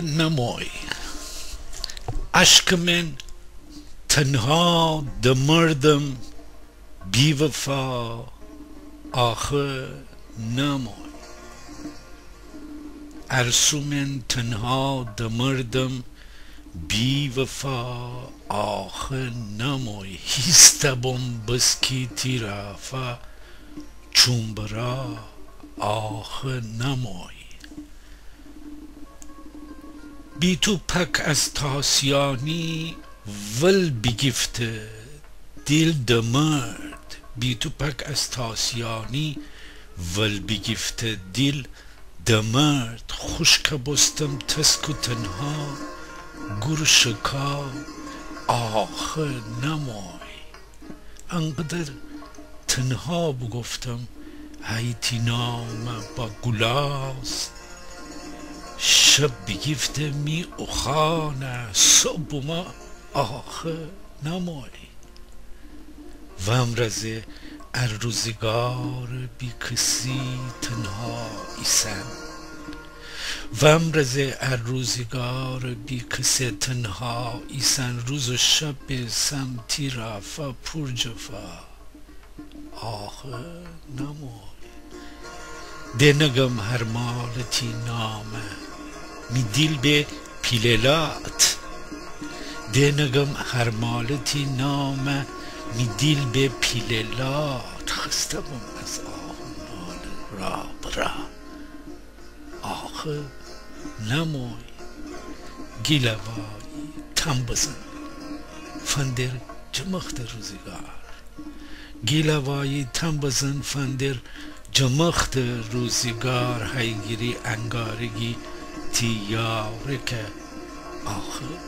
نمای اشک من تنها دمردم بی وفا آخه نمای ارسو من تنها دمردم بی وفا آخه نمای هیستبم بسکی تیرافا چون برا آخه نمای بی تو پک از تاسیانی ول بگفته دل دمرد بی تو پک از تاسیانی ول بگفته دل دمرد خوش که بستم تسک و تنها گر شکا آخه نمای انقدر تنها بگفتم هیتی نام با گلاست شب بگفته می اخانه صبح ما آخه نمای و امرزه روزگار بی کسی تنها ایسن و امرزه روزگار بی کسی تنها ایسن روز و شب سمتی رفا پر جفا آخه نمای دنگم هر مالتی نامه می دیل به پیللات دنگم هر مالتی نامه می دیل به پیللات خستم از آهنال را برا آخه نمای گیلوایی تم بزن فندر جمخت روزگار گیلوایی تم بزن فندر جمخت روزگار هیگیری انگارگی تیاره که آخه